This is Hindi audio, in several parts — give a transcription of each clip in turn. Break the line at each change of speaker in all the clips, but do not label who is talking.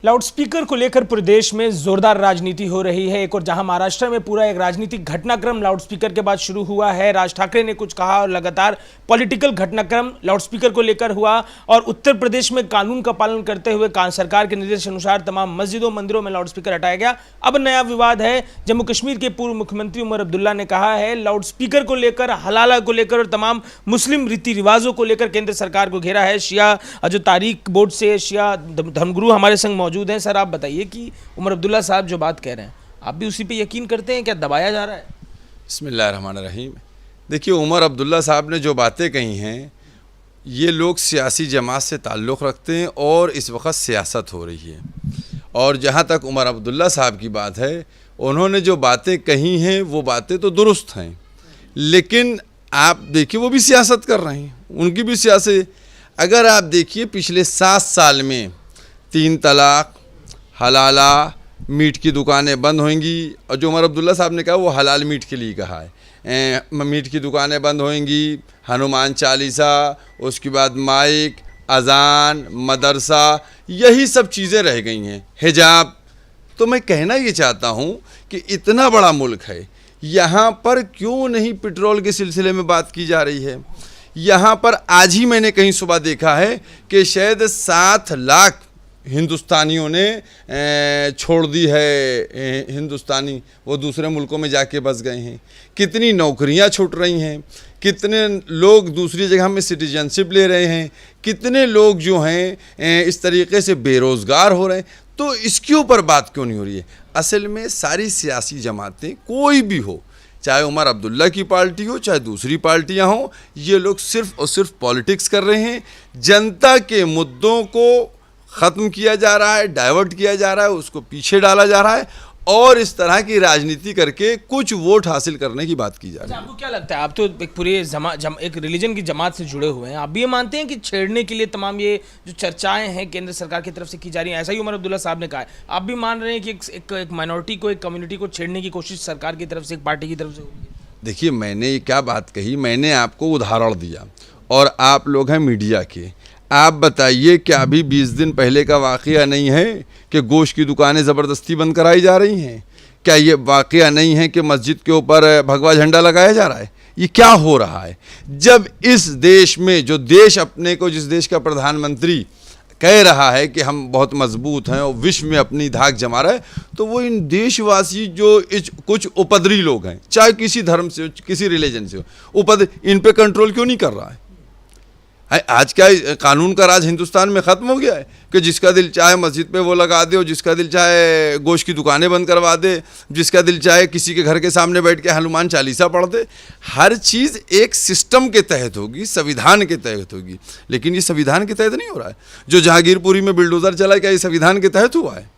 लाउडस्पीकर को लेकर पूरे देश में जोरदार राजनीति हो रही है। एक और जहां महाराष्ट्र में पूरा एक राजनीतिक घटनाक्रम लाउडस्पीकर के बाद शुरू हुआ है। राज ठाकरे ने कुछ कहा और लगातार पॉलिटिकल घटनाक्रम लाउडस्पीकर को लेकर हुआ। और उत्तर प्रदेश में कानून का पालन करते हुए सरकार के निर्देश अनुसार तमाम मस्जिदों मंदिरों में लाउडस्पीकर हटाया गया। अब नया विवाद है। जम्मू कश्मीर के पूर्व मुख्यमंत्री उमर अब्दुल्ला ने कहा है लाउडस्पीकर को लेकर, हलाला को लेकर और तमाम मुस्लिम रीति रिवाजों को लेकर केंद्र सरकार को घेरा है। शिया जो तारीख बोर्ड से शिया धर्मगुरु हमारे संग मौजूद हैं। सर, आप बताइए कि उमर अब्दुल्ला साहब जो बात कह रहे हैं, आप भी उसी पे यकीन करते हैं? क्या दबाया जा रहा है?
बिस्मिल्लाहिर्रहमानिर्रहीम। देखिए, उमर अब्दुल्ला साहब ने जो बातें कही हैं, ये लोग सियासी जमात से ताल्लुक़ रखते हैं और इस वक्त सियासत हो रही है। और जहाँ तक उमर अब्दुल्ला साहब की बात है, उन्होंने जो बातें कही हैं वो बातें तो दुरुस्त हैं, लेकिन आप देखिए वो भी सियासत कर रहे हैं, उनकी भी सियासत। अगर आप देखिए पिछले 7 साल में 3 तलाक, हलाला, मीट की दुकानें बंद होंगी। और जो उमर अब्दुल्ला साहब ने कहा वो हलाल मीट के लिए कहा है। मीट की दुकानें बंद होंगी, हनुमान चालीसा, उसके बाद माइक, अजान, मदरसा, यही सब चीज़ें रह गई हैं, हिजाब। तो मैं कहना ये चाहता हूँ कि इतना बड़ा मुल्क है, यहाँ पर क्यों नहीं पेट्रोल के सिलसिले में बात की जा रही है? यहाँ पर आज ही मैंने कहीं सुबह देखा है कि शायद 7 लाख हिंदुस्तानियों ने छोड़ दी है हिंदुस्तानी, वो दूसरे मुल्कों में जाके बस गए हैं। कितनी नौकरियां छूट रही हैं, कितने लोग दूसरी जगह में सिटीजनशिप ले रहे हैं, कितने लोग जो हैं इस तरीके से बेरोज़गार हो रहे हैं। तो इसके ऊपर बात क्यों नहीं हो रही है? असल में सारी सियासी जमातें, कोई भी हो, चाहे उमर अब्दुल्ला की पार्टी हो, चाहे दूसरी पार्टियां हों, ये लोग सिर्फ़ और सिर्फ पॉलिटिक्स कर रहे हैं। जनता के मुद्दों को ख़त्म किया जा रहा है, डाइवर्ट किया जा रहा है, उसको पीछे डाला जा रहा है और इस तरह की राजनीति करके कुछ वोट हासिल करने की बात की जा रही है।
आपको क्या लगता है? आप तो एक पूरे एक रिलीजन की जमात से जुड़े हुए हैं, आप भी ये मानते हैं कि छेड़ने के लिए तमाम ये जो चर्चाएं हैं केंद्र सरकार की तरफ से की जा रही हैं? ऐसा ही उमर अब्दुल्ला साहब ने कहा है। आप भी मान रहे हैं कि एक माइनॉरिटी को, एक कम्युनिटी को छेड़ने की कोशिश सरकार की तरफ से, एक पार्टी की तरफ से हो रही है?
देखिए, मैंने ये क्या बात कही, मैंने आपको उदाहरण दिया और आप लोग हैं मीडिया के। आप बताइए, क्या अभी 20 दिन पहले का वाक़या नहीं है कि गोश्त की दुकानें ज़बरदस्ती बंद कराई जा रही हैं? क्या ये वाक़या नहीं है कि मस्जिद के ऊपर भगवा झंडा लगाया जा रहा है? ये क्या हो रहा है? जब इस देश में, जो देश अपने को, जिस देश का प्रधानमंत्री कह रहा है कि हम बहुत मजबूत हैं और विश्व में अपनी धाक जमा रहा है, तो वो इन देशवासी जो कुछ उपद्रवी लोग हैं, चाहे किसी धर्म से हो, किसी रिलीजन से हो, इन पे कंट्रोल क्यों नहीं कर रहा है? आज क्या कानून का राज हिंदुस्तान में ख़त्म हो गया है कि जिसका दिल चाहे मस्जिद पे वो लगा दे, और जिसका दिल चाहे गोश्त की दुकानें बंद करवा दे, जिसका दिल चाहे किसी के घर के सामने बैठ के हनुमान चालीसा पढ़ दे? हर चीज़ एक सिस्टम के तहत होगी, संविधान के तहत होगी। लेकिन ये संविधान के तहत नहीं हो रहा है। जो जहांगीरपुरी में बिल्डोज़र चला, क्या ये संविधान के तहत हुआ है?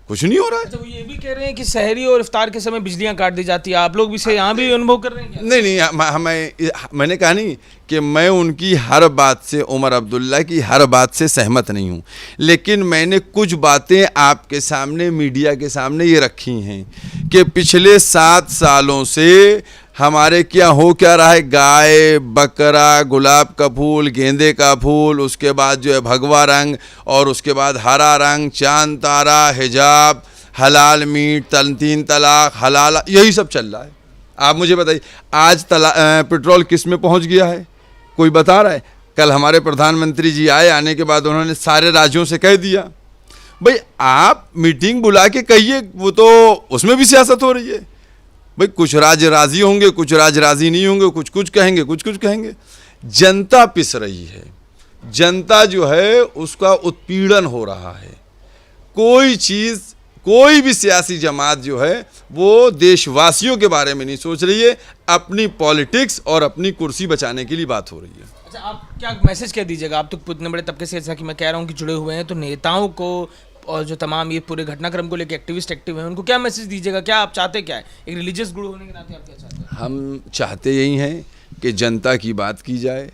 कुछ नहीं हो रहा है।
तो ये भी कह रहे हैं कि सहरी और इफ्तार के समय बिजलियां काट दी जाती है। आप लोग भी से यहाँ भी अनुभव कर रहे हैं क्या?
नहीं, मैंने कहा नहीं कि मैं उनकी हर बात से, उमर अब्दुल्ला की हर बात से सहमत नहीं हूँ, लेकिन मैंने कुछ बातें आपके सामने, मीडिया के सामने ये रखी हैं कि पिछले 7 सालों से हमारे क्या रहा है। गाय, बकरा, गुलाब का फूल, गेंदे का फूल, उसके बाद जो है भगवा रंग, और उसके बाद हरा रंग, चांद तारा, हिजाब, हलाल मीट, 3 तलाक, हलाला, यही सब चल रहा है। आप मुझे बताइए, आज पेट्रोल किस में पहुंच गया है? कोई बता रहा है? कल हमारे प्रधानमंत्री जी आए, आने के बाद उन्होंने सारे राज्यों से कह दिया, भाई आप मीटिंग बुला के कहिए, वो तो उसमें भी सियासत हो रही है। भाई कुछ राज्य राज़ी होंगे, कुछ राज्य राज़ी नहीं होंगे, कुछ कहेंगे, कुछ कहेंगे। जनता पिस रही है, जनता जो है उसका उत्पीड़न हो रहा है। कोई चीज़, कोई भी सियासी जमात जो है वो देशवासियों के बारे में नहीं सोच रही है, अपनी पॉलिटिक्स और अपनी कुर्सी बचाने के लिए बात हो रही है।
अच्छा, आप क्या मैसेज क्या दीजिएगा? आप तो इतने बड़े तबके से, जैसा कि मैं कह रहा हूँ, कि जुड़े हुए हैं, तो नेताओं को और जो तमाम ये पूरे घटनाक्रम को लेकर एक्टिव हैं, उनको क्या मैसेज दीजिएगा? क्या आप चाहते क्या है? एक रिलीजियस गुरु होने के नाते आप क्या चाहते हैं?
हम चाहते यही हैं कि जनता की बात की जाए,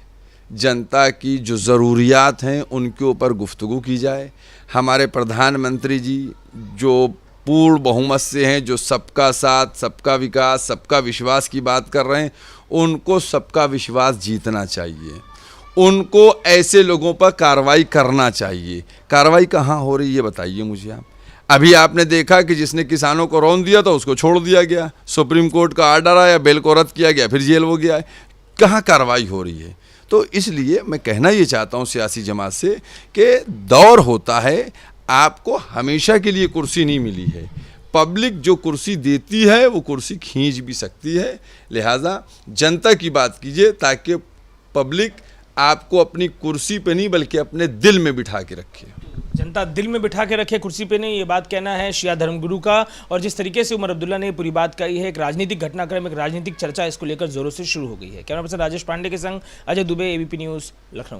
जनता की जो ज़रूरियात हैं उनके ऊपर गुफ्तगू की जाए। हमारे प्रधानमंत्री जी जो पूर्ण बहुमत से हैं, जो सबका साथ, सबका विकास, सबका विश्वास की बात कर रहे हैं, उनको सबका विश्वास जीतना चाहिए। उनको ऐसे लोगों पर कार्रवाई करना चाहिए। कार्रवाई कहाँ हो रही है बताइए मुझे आप। अभी आपने देखा कि जिसने किसानों को रौंद दिया था उसको छोड़ दिया गया, सुप्रीम कोर्ट का आर्डर आया, बेल को रद्द किया गया, फिर जेल हो गया है। कहाँ कार्रवाई हो रही है? तो इसलिए मैं कहना ये चाहता हूँ सियासी जमात से कि दौर होता है, आपको हमेशा के लिए कुर्सी नहीं मिली है। पब्लिक जो कुर्सी देती है वो कुर्सी खींच भी सकती है, लिहाजा जनता की बात कीजिए ताकि पब्लिक आपको अपनी कुर्सी पे नहीं बल्कि अपने दिल में बिठा के रखे।
जनता दिल में बिठा के रखे, कुर्सी पे नहीं, ये बात कहना है शिया धर्मगुरु का। और जिस तरीके से उमर अब्दुल्ला ने पूरी बात कही है, एक राजनीतिक घटनाक्रम, एक राजनीतिक चर्चा इसको लेकर जोरों से शुरू हो गई है। कैमरा पर्सन राजेश पांडे के संग अजय दुबे, एबीपी न्यूज़, लखनऊ।